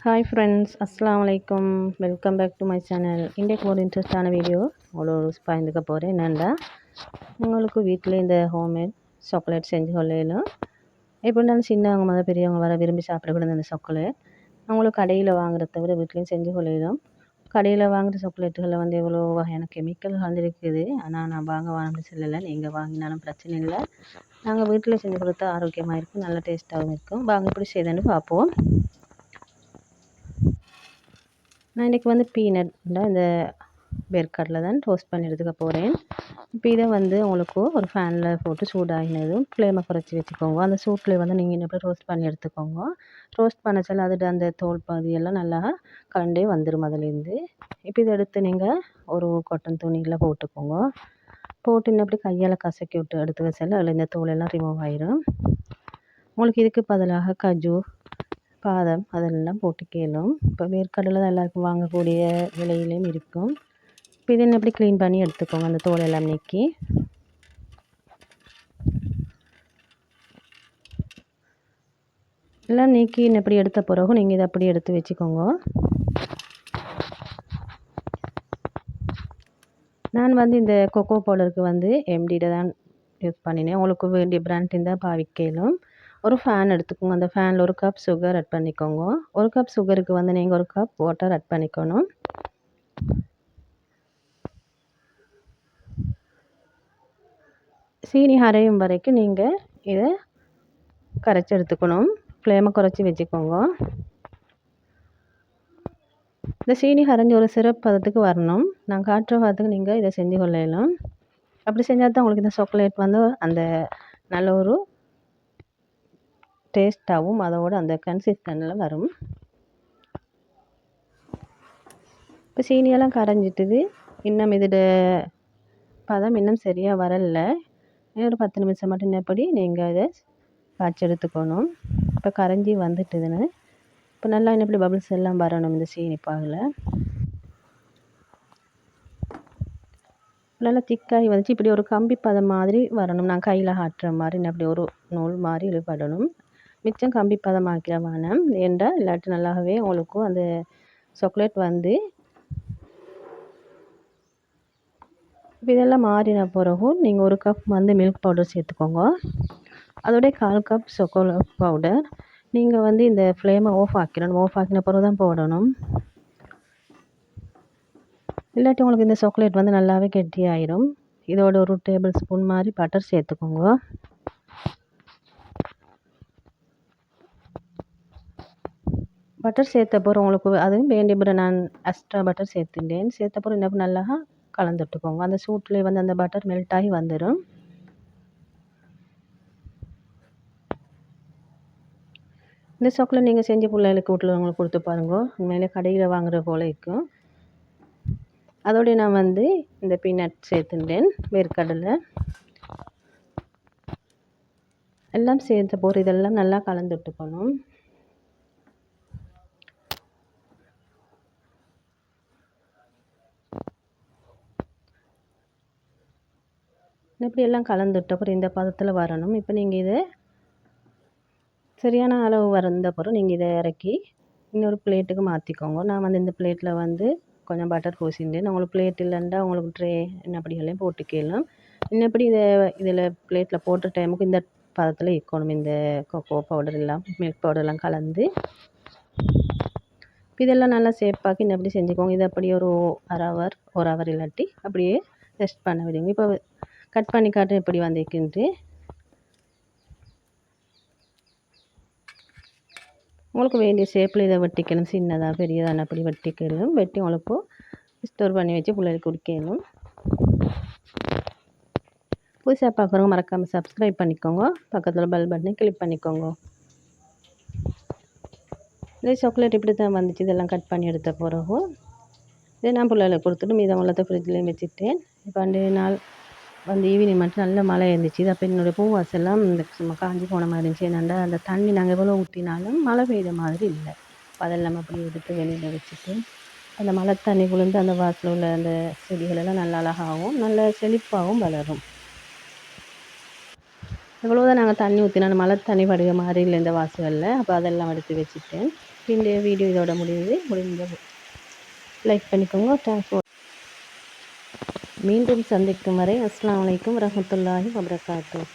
Hi friends, அஸ்ஸலாமு அலைக்கும். Welcome back to my channel. இன்றைக்கு ஒரு இன்ட்ரெஸ்டான வீடியோ உங்களோட பகிர்ந்துக்க போகிறேன். என்னென்னா, உங்களுக்கு வீட்டில் இந்த ஹோம்மேட் சாக்லேட் செஞ்சு கொள்ளையிலும் எப்படினாலும் சின்னவங்க முதல் பெரியவங்க வர விரும்பி சாப்பிடக்கூடாது அந்த சாக்லேட். அவங்களுக்கு கடையில் வாங்குறத விட வீட்லேயும் செஞ்சு கொள்ளையிலும். கடையில் வாங்குகிற சாக்லேட்டுகளில் வந்து எவ்வளோ வகையான கெமிக்கல் கலந்துருக்குது. ஆனால் நான் வாங்கணும்னு சொல்லலை, நீங்கள் வாங்கினாலும் பிரச்சனை இல்லை. நாங்கள் வீட்டில் செஞ்சு கொடுத்தா ஆரோக்கியமாக இருக்கும், நல்ல டேஸ்ட்டாகவும் இருக்கும். வாங்க எப்படி செய்யுதுன்னு பார்ப்போம். நான் இன்றைக்கி வந்து பீனட் இந்த வேர்க்கடலை தான் டோஸ்ட் பண்ணி எடுத்துக்க போகிறேன். இப்போ இதை வந்து உங்களுக்கு ஒரு ஃபேனில் போட்டு சூடாகினதும் ஃப்ளேமை குறைச்சி வச்சுக்கோங்க. அந்த சூட்டில் வந்து நீங்கள் எப்படி ரோஸ்ட் பண்ணி எடுத்துக்கோங்க. ரோஸ்ட் பண்ணச்சால அது அந்த தோல் பகுதியெல்லாம் நல்லா கலண்டே வந்துடும் அதுலேருந்து. இப்போ இதை எடுத்து நீங்கள் ஒரு காட்டன் துணியில் போட்டுக்கோங்க. போட்டு இன்னும் அப்படி கையால் கசக்கி விட்டு எடுத்து வச்சால அதில் இந்த தோலெல்லாம் ரிமூவ் ஆயிரும். உங்களுக்கு இதுக்கு பதிலாக கஜு, பாதம் அதெல்லாம் போட்டு கேளும். இப்போ வேர்க்கடலை தான் எல்லாருக்கும் வாங்கக்கூடிய விலையிலையும் இருக்கும். இப்போ இதை எப்படி க்ளீன் பண்ணி எடுத்துக்கோங்க. அந்த தோல் எல்லாம் நீக்கி எல்லாம் நீக்கி எப்படி எடுத்த பிறகு நீங்கள் இதை அப்படி எடுத்து வச்சுக்கோங்க. நான் வந்து இந்த கொக்கோ பவுடருக்கு வந்து எம்டியில் தான் யூஸ் பண்ணினேன். உங்களுக்கு வேண்டிய பிராண்ட் இருந்தால் பாவிக்கலும். ஒரு ஃபேன் எடுத்துக்கோங்க. அந்த ஃபேனில் ஒரு கப் சுகர் ஆட் பண்ணிக்கோங்க. ஒரு கப் சுகருக்கு வந்து நீங்கள் ஒரு கப் வாட்டர் ஆட் பண்ணிக்கணும். சீனி அரையும் வரைக்கும் நீங்கள் இதை கரைச்சி எடுத்துக்கணும். ஃப்ளேமை குறைச்சி வச்சுக்கோங்க. இந்த சீனி கரைஞ்சி ஒரு சிரப் பதத்துக்கு வரணும். நான் காட்டுற பதத்துக்கு நீங்கள் இதை செஞ்சு கொள்ளலாம். அப்படி செஞ்சால் தான் உங்களுக்கு இந்த சாக்லேட் வந்து அந்த நல்ல ஒரு டேஸ்ட்டாகவும் அதோட அந்த கன்சிஸ்டன்டில் வரும். இப்போ சீனியெல்லாம் கரைஞ்சிட்டுது. இன்னும் இதோட பதம் இன்னும் சரியாக வரல. ஒரு 10 நிமிஷம் மட்டும் எப்படி நீங்கள் இதை காய்ச்சி எடுத்துக்கணும். இப்போ கரைஞ்சி வந்துட்டுதுன்னு இப்போ நல்லா இப்படி பபிள்ஸ் எல்லாம் வரணும். இந்த சீனி பாகில் நல்லா திக்காகி வந்துச்சு. இப்படி ஒரு கம்பி பதம் மாதிரி வரணும். நான் கையில் ஆட்டுற மாதிரி அப்படி ஒரு நூல் மாதிரி இழுபடணும். மிச்சம் கம்பி பதம் ஆக்கிற வேணும். ஏண்டா இல்லாட்டி நல்லாவே உங்களுக்கும் அந்த சாக்லேட் வந்து இப்போ இதெல்லாம் மாறின பிறகு நீங்கள் ஒரு கப் வந்து மில்க் பவுடர் சேர்த்துக்கோங்க. அதோடைய 1/4 கப் சாக்லேட் பவுடர். நீங்கள் வந்து இந்த ஃப்ளேமை ஆஃப் ஆக்கிடணும். ஆஃப் ஆக்கின பிறகு தான் போடணும். இல்லாட்டி உங்களுக்கு இந்த சாக்லேட் வந்து நல்லாவே கெட்டியாயிரும். இதோட ஒரு டேபிள் ஸ்பூன் மாதிரி பட்டர் சேர்த்துக்கோங்க. பட்டர் சேர்த்த பிறகு உங்களுக்கு அதுவும் வேண்டிய பிறகு நான் எக்ஸ்ட்ரா பட்டர் சேர்த்துட்டேன். சேர்த்த பிறகு என்ன நல்லா கலந்துட்டுக்கோங்க. அந்த சூட்லேயே வந்து அந்த பட்டர் மெல்ட் ஆகி வந்துடும். இந்த சாக்லேட் நீங்கள் செஞ்சு பிள்ளைகளுக்கு வீட்டில் கொடுத்து பாருங்க. உண்மையிலே கடையில் வாங்குகிற போல இருக்கும். அதோடைய நான் வந்து இந்த பீனட் சேர்த்துட்டேன், வேர்க்கடலை எல்லாம் சேர்த்த போகிற இதெல்லாம் நல்லா கலந்துட்டுக்கணும். இப்படி எல்லாம் கலந்துட்ட அப்புறம் இந்த பதத்தில் வரணும். இப்போ நீங்கள் இதை சரியான அளவு வந்த பிறகு நீங்கள் இதை இறக்கி இன்னொரு பிளேட்டுக்கு மாற்றிக்கோங்க. நான் வந்து இந்த பிளேட்டில் வந்து கொஞ்சம் பட்டர் பூசிட்டேன். உங்களுக்கு பிளேட் இல்லைண்டா உங்களுக்கு ட்ரே என்னப்படியெல்லாம் போட்டுக்கலாம். இன்னப்படி இதில் பிளேட்டில் போட்ட டைமுக்கு இந்த பதத்தில் இருக்கணும். இந்த கொக்கோ பவுடர் எல்லாம் மில்க் பவுடர்லாம் கலந்து இதெல்லாம் நல்லா சேஃபாக்கி இன்னப்படி செஞ்சுக்கோங்க. இது அப்படியே ஒரு ஒரு ஹவர் இல்லாட்டி அப்படியே ரெஸ்ட் பண்ண விடுங்க. இப்போ கட் பண்ணி காட்டு எப்படி வந்திருக்குன்ட்டு. உங்களுக்கு வேண்டிய ஷேப்பில் இதை வெட்டிக்கணும். சின்னதாக பெரியதாக அப்படி வெட்டிக்கணும். வெட்டி உங்களுக்கு ஸ்டோர் பண்ணி வச்சு பிள்ளைகளுக்கு குடிக்கணும். புதுசாக பார்க்குறவங்க மறக்காமல் சப்ஸ்கிரைப் பண்ணிக்கோங்க. பக்கத்தில் பெல் பட்டனை கிளிக் பண்ணிக்கோங்க. இதே சாக்லேட் இப்படி தான் வந்துச்சு. இதெல்லாம் கட் பண்ணி எடுத்த பிறகு இதை நான் பிள்ளைகளுக்கு கொடுத்துட்டு மீதம் உள்ளத்தை ஃப்ரிட்ஜ்லேயும் வச்சுட்டேன். இப்போ 2 நாள் வந்து ஈவினிங் மட்டும் நல்ல மழை இருந்துச்சு. அப்போ என்னுடைய பூவாசெல்லாம் இந்த சும்மா காஞ்சி போன மாதிரி இருந்துச்சு. என்னென்னா அந்த தண்ணி நாங்கள் எவ்வளோ ஊற்றினாலும் மழை பெய்த மாதிரி இல்லை. அதெல்லாம் அப்படியே எடுத்து வெளியில் வச்சுட்டு அந்த மழை தண்ணி குளிர்ந்து அந்த வாசலில் உள்ள அந்த செடிகளெல்லாம் நல்லா அழகாகவும் நல்ல செழிப்பாகவும் வளரும். எவ்வளோ தான் நாங்கள் தண்ணி ஊற்றினா மழை தண்ணி படுகிற மாதிரி இல்லை இந்த வாசலில். அப்போ அதெல்லாம் எடுத்து வச்சுட்டேன். இந்த வீடியோ இதோட முடியுது. லைக் பண்ணிக்கோங்க. Thanks for. மீண்டும் சந்திக்கும் வரை அஸ்ஸலாமு அலைக்கும் வரஹ்மத்துல்லாஹி வபரகாத்துஹு.